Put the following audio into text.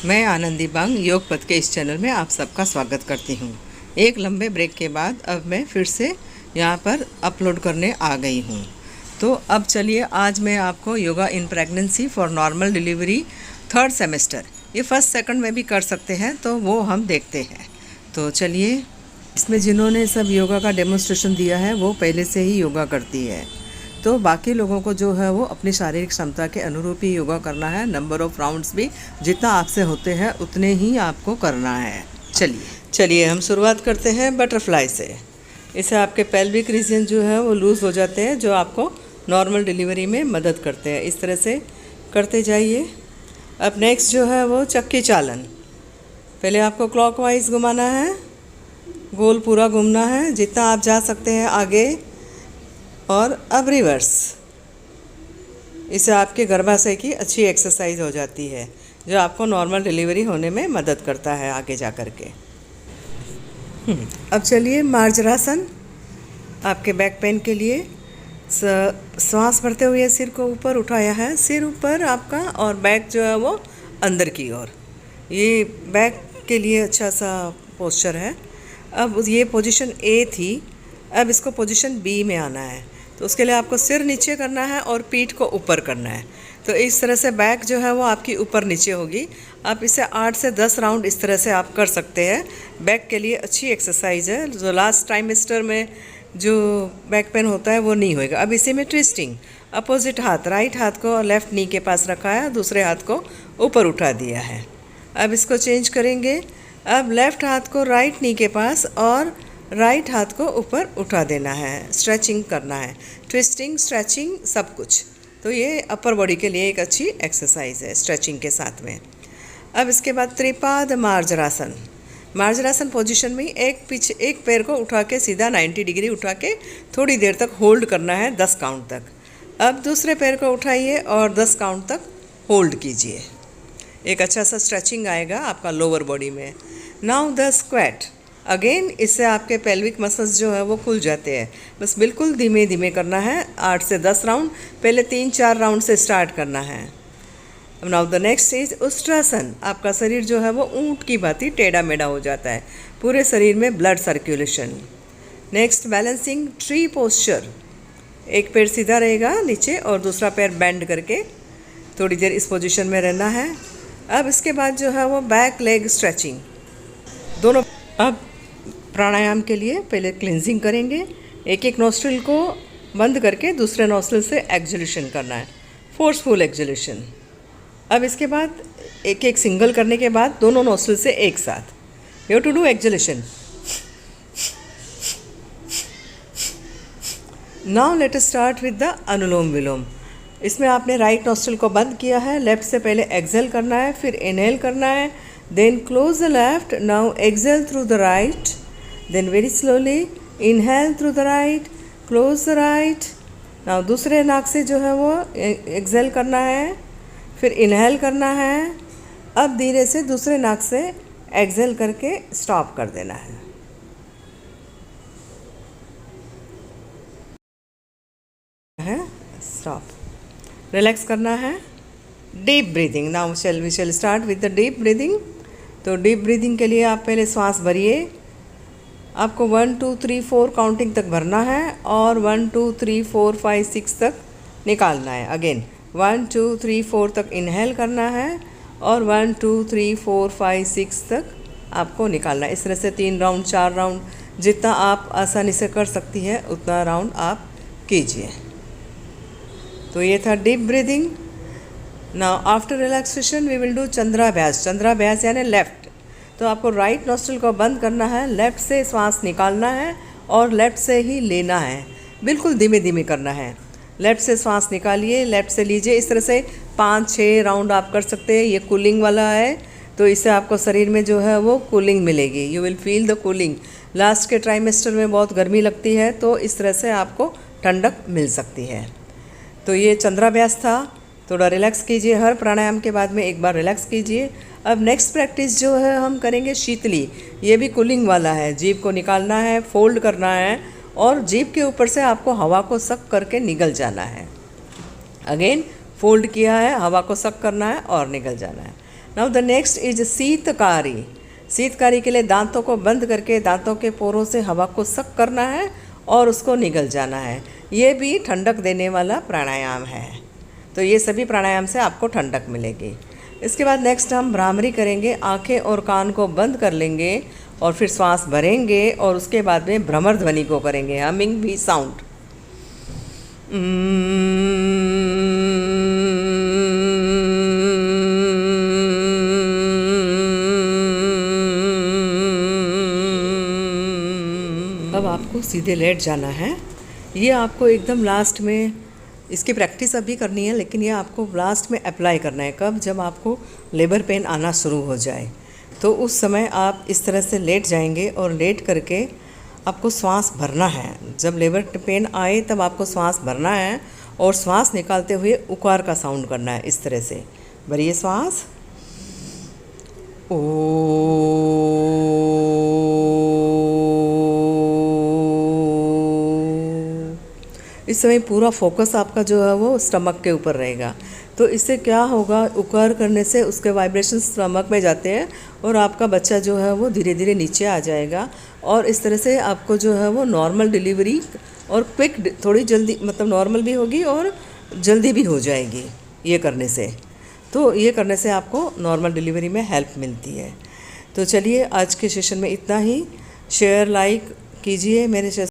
मैं आनंदी बांग योग पथ के इस चैनल में आप सबका स्वागत करती हूँ। एक लंबे ब्रेक के बाद अब मैं फिर से यहाँ पर अपलोड करने आ गई हूँ। तो अब चलिए, आज मैं आपको yoga in pregnancy for normal delivery 3rd semester, ये 1st 2nd में भी कर सकते हैं, तो वो हम देखते हैं। तो चलिए, इसमें जिन्होंने सब योगा का डेमोन्स्ट्रेशन दिया है वो पहले से ही योगा करती है, तो बाकी लोगों को जो है वो अपनी शारीरिक क्षमता के अनुरूप ही योगा करना है। नंबर ऑफ़ राउंड्स भी जितना आपसे होते हैं उतने ही आपको करना है। चलिए हम शुरुआत करते हैं बटरफ्लाई से। इससे आपके पेल्विक रीजन जो है वो लूज़ हो जाते हैं, जो आपको नॉर्मल डिलीवरी में मदद करते हैं। इस तरह से करते जाइए। अब नेक्स्ट जो है वो चक्की चालन। पहले आपको क्लॉकवाइज घुमाना है, गोल पूरा घूमना है जितना आप जा सकते हैं आगे, और अब रिवर्स। इससे आपके गर्भाशय की अच्छी एक्सरसाइज हो जाती है, जो आपको नॉर्मल डिलीवरी होने में मदद करता है आगे जा कर के। अब चलिए मार्जरासन। आपके बैक पेन के लिए श्वास भरते हुए सिर को ऊपर उठाया है, सिर ऊपर आपका, और बैक जो है वो अंदर की ओर। ये बैक के लिए अच्छा सा पोस्चर है। अब ये पोजीशन ए थी, अब इसको पोजीशन बी में आना है। तो उसके लिए आपको सिर नीचे करना है और पीठ को ऊपर करना है। तो इस तरह से बैक जो है वो आपकी ऊपर नीचे होगी। आप इसे 8 से 10 राउंड इस तरह से आप कर सकते हैं। बैक के लिए अच्छी एक्सरसाइज है, जो लास्ट ट्राइमेस्टर में जो बैक पेन होता है वो नहीं होएगा। अब इसी में ट्विस्टिंग। अपोजिट हाथ, राइट हाथ को लेफ़्ट नी के पास रखा है, दूसरे हाथ को ऊपर उठा दिया है। अब इसको चेंज करेंगे। अब लेफ़्ट हाथ को राइट नी के पास और राइट हाथ को ऊपर उठा देना है। स्ट्रेचिंग करना है, ट्विस्टिंग, स्ट्रेचिंग, सब कुछ। तो ये अपर बॉडी के लिए एक अच्छी एक्सरसाइज है स्ट्रेचिंग के साथ में। अब इसके बाद त्रिपाद मार्जरासन। मार्जरासन पोजीशन में एक पैर को उठा के सीधा 90 डिग्री उठा के थोड़ी देर तक होल्ड करना है, 10 काउंट तक। अब दूसरे पैर को उठाइए और 10 काउंट तक होल्ड कीजिए। एक अच्छा सा स्ट्रेचिंग आएगा आपका लोअर बॉडी में। Now the squat. अगेन इससे आपके पेल्विक मसल्स जो है वो खुल जाते हैं। बस बिल्कुल धीमे धीमे करना है, 8 से 10 राउंड। पहले 3-4 राउंड से स्टार्ट करना है। अब now the next is Ushtrasana. आपका शरीर जो है वो ऊंट की भांति टेढ़ा मेढ़ा हो जाता है, पूरे शरीर में blood circulation. Next balancing tree posture. एक पैर सीधा रहेगा नीचे और दूसरा पैर बेंड करके थोड़ी देर इस पोजीशन में रहना है। अब इसके बाद जो है वो बैक लेग स्ट्रेचिंग दोनों। अब प्राणायाम के लिए पहले क्लिनजिंग करेंगे। एक नोस्ट्रिल को बंद करके दूसरे नोस्ट्रिल से एक्सहेलेशन करना है, फोर्सफुल एक्सहेलेशन। अब इसके बाद एक सिंगल करने के बाद दोनों नोस्ट्रिल से एक साथ you to do exhalation. Now let us start with the Anulom Vilom. इसमें आपने राइट नोस्ट्रिल को बंद किया है, लेफ्ट से पहले एक्सहेल करना है, फिर इनहेल करना है, then close the left. Now exhale through the right, then very slowly inhale through the right, close the right. Now दूसरे नाक से जो है वो एक्सहेल करना है, फिर इनहेल करना है। अब धीरे से दूसरे नाक से एक्सहेल करके स्टॉप कर देना है स्टॉप। रिलैक्स करना है। Deep breathing. Now we shall start with the deep breathing. तो डीप ब्रीदिंग के लिए आप पहले सांस भरिए। आपको 1 2 3 4 काउंटिंग तक भरना है और 1 2 3 4 5 6 तक निकालना है। अगेन 1 2 3 4 तक इनहेल करना है और 1 2 3 4 5 6 तक आपको निकालना है। इस तरह से 3 राउंड 4 राउंड जितना आप आसानी से कर सकती है उतना राउंड आप कीजिए। तो ये था deep breathing. Now after relaxation we will do Chandrabhyas. Chandrabhyas यानी लेफ़्ट। तो आपको राइट नोस्ट्रिल को बंद करना है, लेफ़्ट से श्वास निकालना है और लेफ़्ट से ही लेना है। बिल्कुल धीमे धीमे करना है। लेफ़्ट से श्वास निकालिए, लेफ़्ट से लीजिए। इस तरह से 5-6 राउंड आप कर सकते हैं। ये कूलिंग वाला है, तो इससे आपको शरीर में जो है वो कूलिंग मिलेगी। You will feel the cooling. Last के ट्राइमेस्टर में बहुत गर्मी लगती है, तो इस तरह से आपको ठंडक मिल सकती है। तो ये चंद्राभ्यास था। थोड़ा रिलैक्स कीजिए, हर प्राणायाम के बाद में एक बार रिलैक्स कीजिए। अब नेक्स्ट प्रैक्टिस जो है हम करेंगे शीतली। ये भी कूलिंग वाला है। जीभ को निकालना है, फोल्ड करना है और जीभ के ऊपर से आपको हवा को सक करके निगल जाना है। अगेन फोल्ड किया है, हवा को सक करना है और निकल जाना है। Now the next is Sheetkari. Sheetkari के लिए दांतों को बंद करके दांतों के पोरों से हवा को सक करना है और उसको निगल जाना है। ये भी ठंडक देने वाला प्राणायाम है। तो ये सभी प्राणायाम से आपको ठंडक मिलेगी। इसके बाद नेक्स्ट हम भ्रामरी करेंगे। आंखें और कान को बंद कर लेंगे और फिर श्वास भरेंगे और उसके बाद में भ्रमर ध्वनि को करेंगे, हमिंग भी साउंड। अब आपको सीधे लेट जाना है। ये आपको एकदम लास्ट में इसकी प्रैक्टिस अभी करनी है, लेकिन ये आपको लास्ट में अप्लाई करना है। कब? जब आपको लेबर पेन आना शुरू हो जाए, तो उस समय आप इस तरह से लेट जाएंगे और लेट करके आपको श्वास भरना है। जब लेबर पेन आए तब आपको श्वास भरना है और श्वास निकालते हुए उकार का साउंड करना है। इस तरह से भरिए श्वास, ओ। इस समय पूरा फोकस आपका जो है वो स्टमक के ऊपर रहेगा। तो इससे क्या होगा, उकार करने से उसके वाइब्रेशन स्टमक में जाते हैं और आपका बच्चा जो है वो धीरे धीरे नीचे आ जाएगा। और इस तरह से आपको जो है वो नॉर्मल डिलीवरी और क्विक, थोड़ी जल्दी, मतलब नॉर्मल भी होगी और जल्दी भी हो जाएगी ये करने से। तो ये करने से आपको नॉर्मल डिलीवरी में हेल्प मिलती है। तो चलिए आज के सेशन में इतना ही। शेयर लाइक कीजिए मेरे